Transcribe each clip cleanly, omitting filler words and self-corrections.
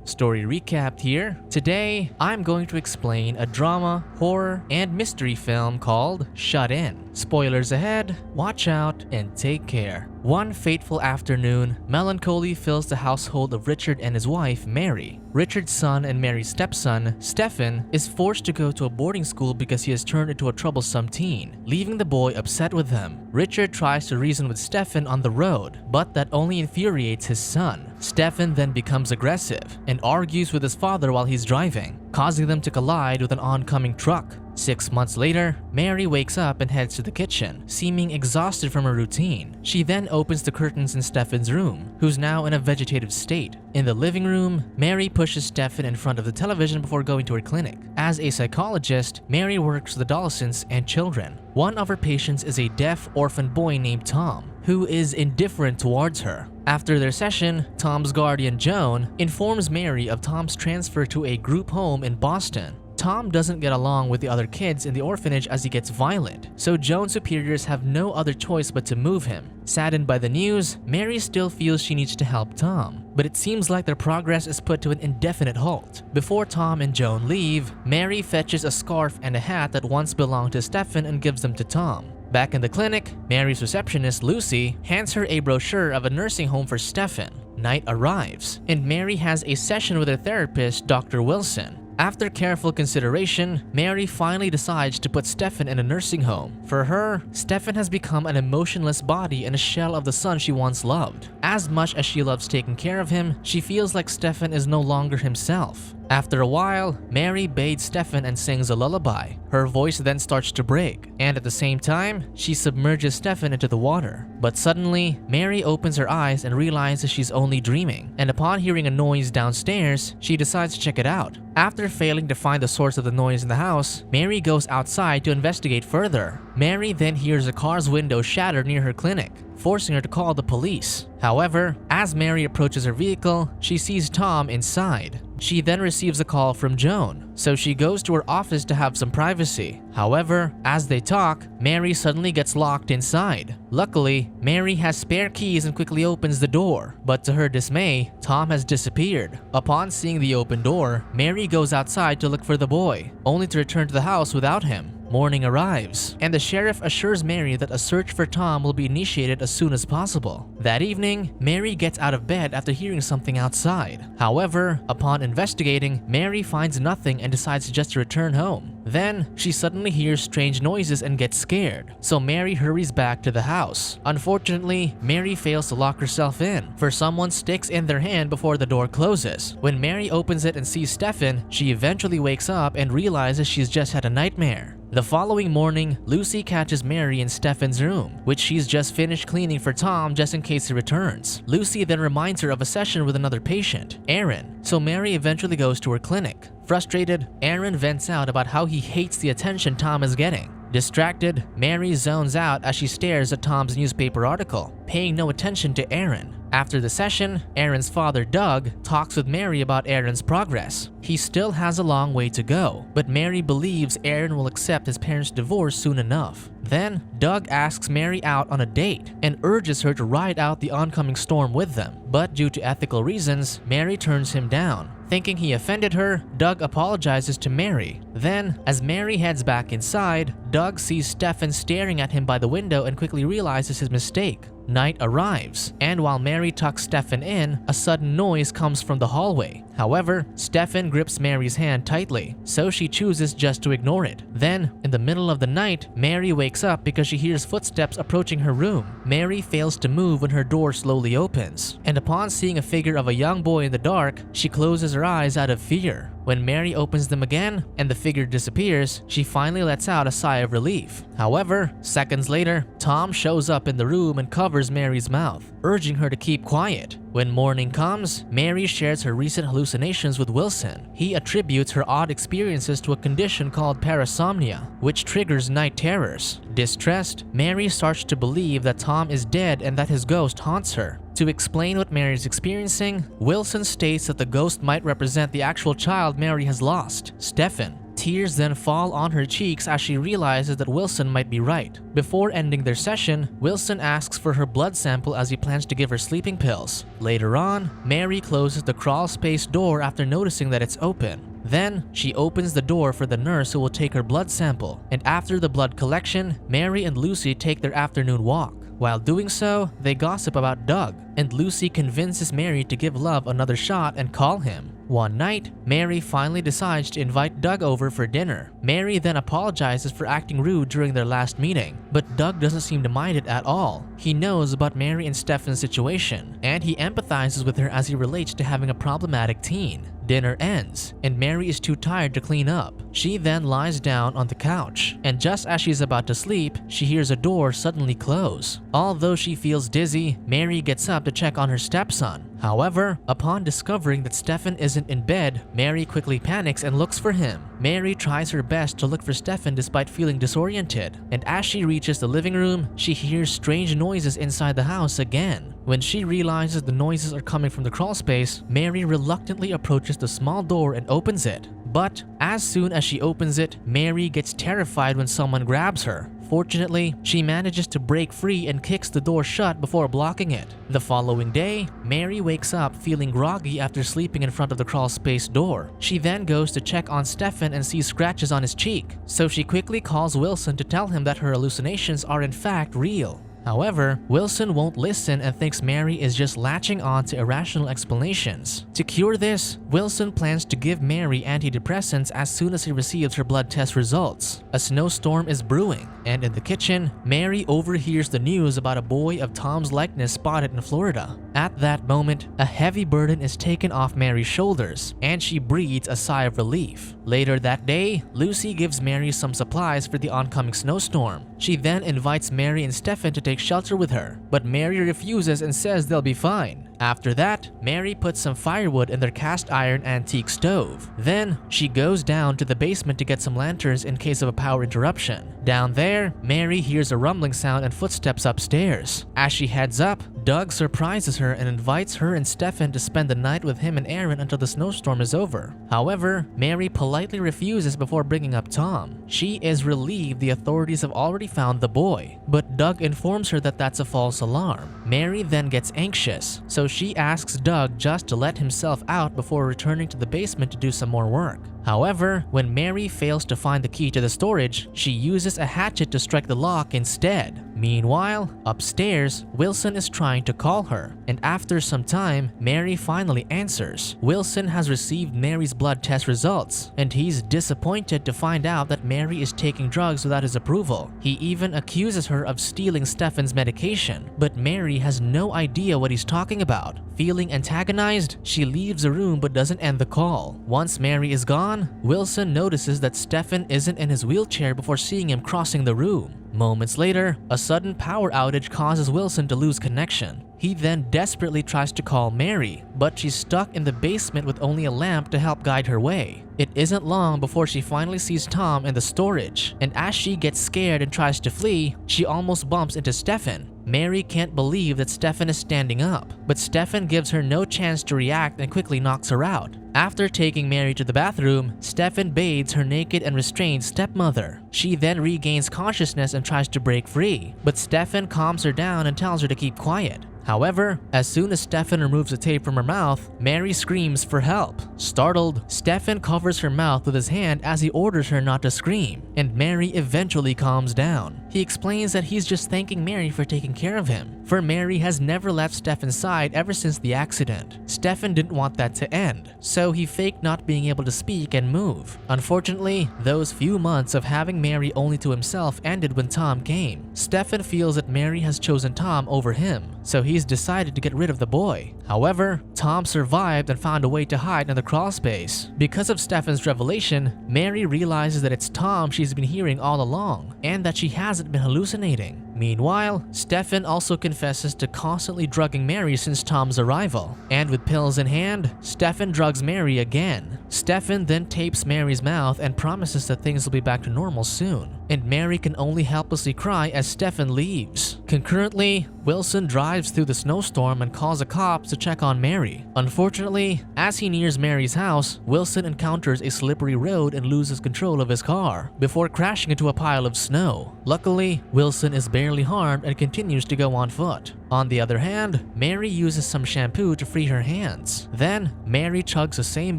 Story recap here. Today, I'm going to explain a drama, horror, and mystery film called Shut In. Spoilers ahead, watch out, and take care. One fateful afternoon, melancholy fills the household of Richard and his wife, Mary. Richard's son and Mary's stepson, Stephen, is forced to go to a boarding school because he has turned into a troublesome teen, leaving the boy upset with him. Richard tries to reason with Stephen on the road, but that only infuriates his son. Stephen then becomes aggressive and argues with his father while he's driving, causing them to collide with an oncoming truck. 6 months later, Mary wakes up and heads to the kitchen, seeming exhausted from her routine. She then opens the curtains in Stephen's room, who's now in a vegetative state. In the living room, Mary pushes Stephen in front of the television before going to her clinic. As a psychologist, Mary works with adolescents and children. One of her patients is a deaf orphan boy named Tom, who is indifferent towards her. After their session, Tom's guardian, Joan, informs Mary of Tom's transfer to a group home in Boston. Tom doesn't get along with the other kids in the orphanage as he gets violent, so Joan's superiors have no other choice but to move him. Saddened by the news, Mary still feels she needs to help Tom, but it seems like their progress is put to an indefinite halt. Before Tom and Joan leave, Mary fetches a scarf and a hat that once belonged to Stephen and gives them to Tom. Back in the clinic, Mary's receptionist, Lucy, hands her a brochure of a nursing home for Stephen. Night arrives, and Mary has a session with her therapist, Dr. Wilson. After careful consideration, Mary finally decides to put Stephen in a nursing home. For her, Stephen has become an emotionless body and a shell of the son she once loved. As much as she loves taking care of him, she feels like Stephen is no longer himself. After a while, Mary bathes Stephen and sings a lullaby. Her voice then starts to break, and at the same time, she submerges Stephen into the water. But suddenly, Mary opens her eyes and realizes she's only dreaming, and upon hearing a noise downstairs, she decides to check it out. After failing to find the source of the noise in the house, Mary goes outside to investigate further. Mary then hears a car's window shatter near her clinic, forcing her to call the police. However, as Mary approaches her vehicle, she sees Tom inside. She then receives a call from Joan, so she goes to her office to have some privacy. However, as they talk, Mary suddenly gets locked inside. Luckily, Mary has spare keys and quickly opens the door, but to her dismay, Tom has disappeared. Upon seeing the open door, Mary goes outside to look for the boy, only to return to the house without him. Morning arrives, and the sheriff assures Mary that a search for Tom will be initiated as soon as possible. That evening, Mary gets out of bed after hearing something outside. However, upon investigating, Mary finds nothing and decides just to return home. Then, she suddenly hears strange noises and gets scared, so Mary hurries back to the house. Unfortunately, Mary fails to lock herself in, for someone sticks in their hand before the door closes. When Mary opens it and sees Stephen, she eventually wakes up and realizes she's just had a nightmare. The following morning, Lucy catches Mary in Stephen's room, which she's just finished cleaning for Tom just in case he returns. Lucy then reminds her of a session with another patient, Aaron, so Mary eventually goes to her clinic. Frustrated, Aaron vents out about how he hates the attention Tom is getting. Distracted, Mary zones out as she stares at Tom's newspaper article, paying no attention to Aaron. After the session, Aaron's father, Doug, talks with Mary about Aaron's progress. He still has a long way to go, but Mary believes Aaron will accept his parents' divorce soon enough. Then, Doug asks Mary out on a date and urges her to ride out the oncoming storm with them. But due to ethical reasons, Mary turns him down. Thinking he offended her, Doug apologizes to Mary. Then, as Mary heads back inside, Doug sees Stephen staring at him by the window and quickly realizes his mistake. Night arrives, and while Mary tucks Stephen in, a sudden noise comes from the hallway. However, Stephen grips Mary's hand tightly, so she chooses just to ignore it. Then, in the middle of the night, Mary wakes up because she hears footsteps approaching her room. Mary fails to move when her door slowly opens, and upon seeing a figure of a young boy in the dark, she closes her eyes out of fear. When Mary opens them again and the figure disappears, she finally lets out a sigh of relief. However, seconds later, Tom shows up in the room and covers Mary's mouth, urging her to keep quiet. When morning comes, Mary shares her recent hallucinations with Wilson. He attributes her odd experiences to a condition called parasomnia, which triggers night terrors. Distressed, Mary starts to believe that Tom is dead and that his ghost haunts her. To explain what Mary is experiencing, Wilson states that the ghost might represent the actual child Mary has lost, Stephen. Tears then fall on her cheeks as she realizes that Wilson might be right. Before ending their session, Wilson asks for her blood sample as he plans to give her sleeping pills. Later on, Mary closes the crawl space door after noticing that it's open. Then, she opens the door for the nurse who will take her blood sample, and after the blood collection, Mary and Lucy take their afternoon walk. While doing so, they gossip about Doug, and Lucy convinces Mary to give Love another shot and call him. One night, Mary finally decides to invite Doug over for dinner. Mary then apologizes for acting rude during their last meeting, but Doug doesn't seem to mind it at all. He knows about Mary and Stefan's situation, and he empathizes with her as he relates to having a problematic teen. Dinner ends, and Mary is too tired to clean up. She then lies down on the couch, and just as she's about to sleep, she hears a door suddenly close. Although she feels dizzy, Mary gets up to check on her stepson. However, upon discovering that Stefan isn't in bed, Mary quickly panics and looks for him. Mary tries her best to look for Stefan despite feeling disoriented, and as she reaches the living room, she hears strange noises inside the house again. When she realizes the noises are coming from the crawl space, Mary reluctantly approaches the small door and opens it. But as soon as she opens it, Mary gets terrified when someone grabs her. Fortunately, she manages to break free and kicks the door shut before blocking it. The following day, Mary wakes up feeling groggy after sleeping in front of the crawl space door. She then goes to check on Stefan and sees scratches on his cheek, so she quickly calls Wilson to tell him that her hallucinations are in fact real. However, Wilson won't listen and thinks Mary is just latching on to irrational explanations. To cure this, Wilson plans to give Mary antidepressants as soon as he receives her blood test results. A snowstorm is brewing, and in the kitchen, Mary overhears the news about a boy of Tom's likeness spotted in Florida. At that moment, a heavy burden is taken off Mary's shoulders, and she breathes a sigh of relief. Later that day, Lucy gives Mary some supplies for the oncoming snowstorm. She then invites Mary and Stefan to take shelter with her, but Mary refuses and says they'll be fine. After that, Mary puts some firewood in their cast iron antique stove. Then, she goes down to the basement to get some lanterns in case of a power interruption. Down there, Mary hears a rumbling sound and footsteps upstairs. As she heads up, Doug surprises her and invites her and Stefan to spend the night with him and Aaron until the snowstorm is over. However, Mary politely refuses before bringing up Tom. She is relieved the authorities have already found the boy, but Doug informs her that that's a false alarm. Mary then gets anxious, so she asks Doug just to let himself out before returning to the basement to do some more work. However, when Mary fails to find the key to the storage, she uses a hatchet to strike the lock instead. Meanwhile, upstairs, Wilson is trying to call her, and after some time, Mary finally answers. Wilson has received Mary's blood test results, and he's disappointed to find out that Mary is taking drugs without his approval. He even accuses her of stealing Stefan's medication, but Mary has no idea what he's talking about. Feeling antagonized, she leaves the room but doesn't end the call. Once Mary is gone, Wilson notices that Stefan isn't in his wheelchair before seeing him crossing the room. Moments later, a sudden power outage causes Wilson to lose connection. He then desperately tries to call Mary, but she's stuck in the basement with only a lamp to help guide her way. It isn't long before she finally sees Tom in the storage, and as she gets scared and tries to flee, she almost bumps into Stefan. Mary can't believe that Stefan is standing up, but Stefan gives her no chance to react and quickly knocks her out. After taking Mary to the bathroom, Stefan bathes her naked and restrained stepmother. She then regains consciousness and tries to break free, but Stefan calms her down and tells her to keep quiet. However, as soon as Stefan removes the tape from her mouth, Mary screams for help. Startled, Stefan covers her mouth with his hand as he orders her not to scream, and Mary eventually calms down. He explains that he's just thanking Mary for taking care of him, for Mary has never left Stefan's side ever since the accident. Stefan didn't want that to end, so he faked not being able to speak and move. Unfortunately, those few months of having Mary only to himself ended when Tom came. Stefan feels that Mary has chosen Tom over him, so he's decided to get rid of the boy. However, Tom survived and found a way to hide in the crawl space. Because of Stefan's revelation, Mary realizes that it's Tom she's been hearing all along, and that she hasn't been hallucinating. Meanwhile, Stefan also confesses to constantly drugging Mary since Tom's arrival, and with pills in hand, Stefan drugs Mary again. Stefan then tapes Mary's mouth and promises that things will be back to normal soon. and Mary can only helplessly cry as Stephen leaves. Concurrently, Wilson drives through the snowstorm and calls the cops to check on Mary. Unfortunately, as he nears Mary's house, Wilson encounters a slippery road and loses control of his car before crashing into a pile of snow. Luckily, Wilson is barely harmed and continues to go on foot. On the other hand, Mary uses some shampoo to free her hands. Then, Mary chugs the same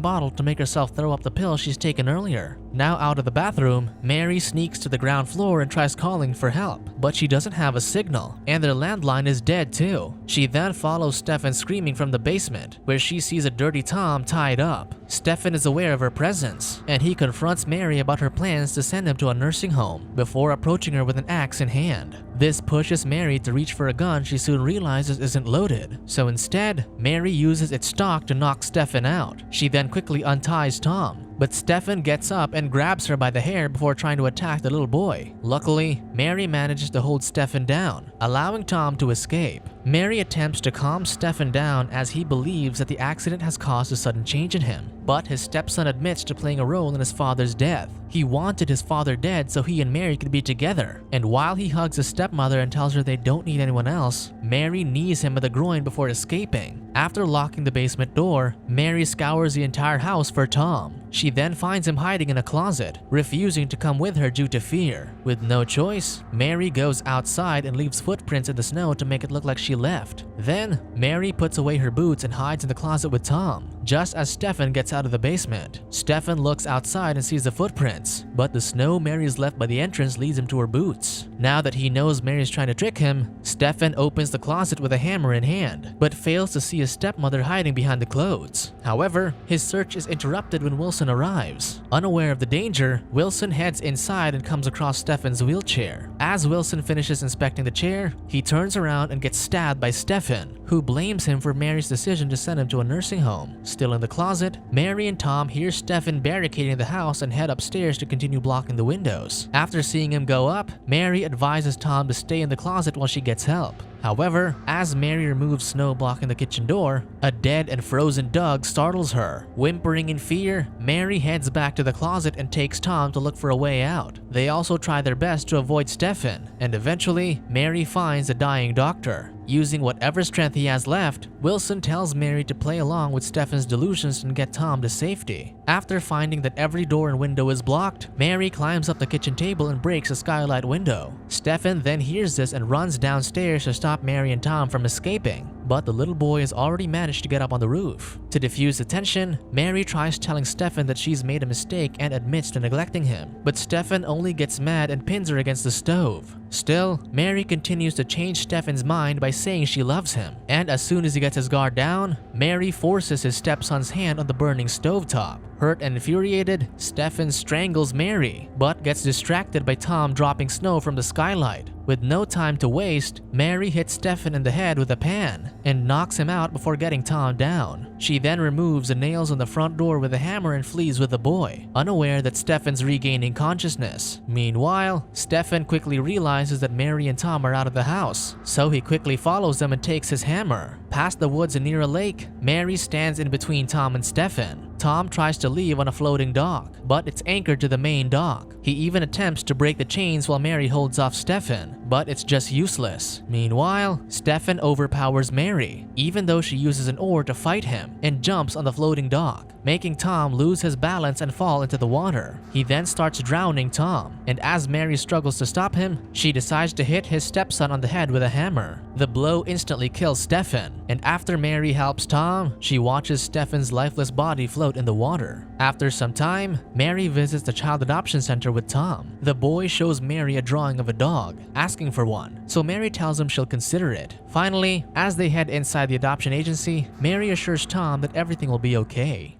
bottle to make herself throw up the pill she's taken earlier. Now out of the bathroom, Mary sneaks to the ground floor and tries calling for help, but she doesn't have a signal, and their landline is dead too. She then follows Stephen screaming from the basement, where she sees a dirty Tom tied up. Stephen is aware of her presence, and he confronts Mary about her plans to send him to a nursing home before approaching her with an axe in hand. This pushes Mary to reach for a gun she soon realizes isn't loaded, so instead, Mary uses its stock to knock Stephen out. She then quickly unties Tom, but Stephen gets up and grabs her by the hair before trying to attack the little boy. Luckily, Mary manages to hold Stephen down, allowing Tom to escape. Mary attempts to calm Stephen down as he believes that the accident has caused a sudden change in him, but his stepson admits to playing a role in his father's death. He wanted his father dead so he and Mary could be together, and while he hugs his stepmother and tells her they don't need anyone else, Mary knees him in the groin before escaping. After locking the basement door, Mary scours the entire house for Tom. She then finds him hiding in a closet, refusing to come with her due to fear. With no choice, Mary goes outside and leaves footprints in the snow to make it look like she left. Then, Mary puts away her boots and hides in the closet with Tom, just as Stephen gets out of the basement. Stephen looks outside and sees the footprints, but the snow Mary's left by the entrance leads him to her boots. Now that he knows Mary's trying to trick him, Stephen opens the closet with a hammer in hand, but fails to see his stepmother hiding behind the clothes. However, his search is interrupted when Wilson arrives. Unaware of the danger, Wilson heads inside and comes across Stephen's wheelchair. As Wilson finishes inspecting the chair, he turns around and gets stabbed by Stephen, who blames him for Mary's decision to send him to a nursing home. Still in the closet, Mary and Tom hear Stephen barricading the house and head upstairs to continue blocking the windows. After seeing him go up, Mary advises Tom to stay in the closet while she gets help. However, as Mary removes snow blocking the kitchen door, a dead and frozen Doug startles her. Whimpering in fear, Mary heads back to the closet and takes Tom to look for a way out. They also try their best to avoid Stephen, and eventually, Mary finds a dying doctor. Using whatever strength he has left, Wilson tells Mary to play along with Stephen's delusions and get Tom to safety. After finding that every door and window is blocked, Mary climbs up the kitchen table and breaks a skylight window. Stephen then hears this and runs downstairs to stop Mary and Tom from escaping, but the little boy has already managed to get up on the roof. To defuse the tension, Mary tries telling Stephen that she's made a mistake and admits to neglecting him, but Stephen only gets mad and pins her against the stove. Still, Mary continues to change Stephen's mind by saying she loves him, and as soon as he gets his guard down, Mary forces his stepson's hand on the burning stovetop. Hurt and infuriated, Stephen strangles Mary, but gets distracted by Tom dropping snow from the skylight. With no time to waste, Mary hits Stephen in the head with a pan and knocks him out before getting Tom down. She then removes the nails on the front door with a hammer and flees with the boy, unaware that Stephen's regaining consciousness. Meanwhile, Stephen quickly realizes that Mary and Tom are out of the house, so he quickly follows them and takes his hammer. Past the woods and near a lake, Mary stands in between Tom and Stephen. Tom tries to leave on a floating dock, but it's anchored to the main dock. He even attempts to break the chains while Mary holds off Stephen, but it's just useless. Meanwhile, Stephen overpowers Mary, even though she uses an oar to fight him, and jumps on the floating dock, making Tom lose his balance and fall into the water. He then starts drowning Tom, and as Mary struggles to stop him, she decides to hit his stepson on the head with a hammer. The blow instantly kills Stephen, and after Mary helps Tom, she watches Stephen's lifeless body float in the water. After some time, Mary visits the child adoption center with Tom. The boy shows Mary a drawing of a dog, asking for one, so Mary tells him she'll consider it. Finally, as they head inside the adoption agency, Mary assures Tom that everything will be okay.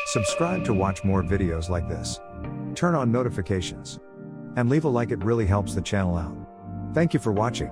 Subscribe to watch more videos like this. Turn on notifications. And leave a like, it really helps the channel out. Thank you for watching.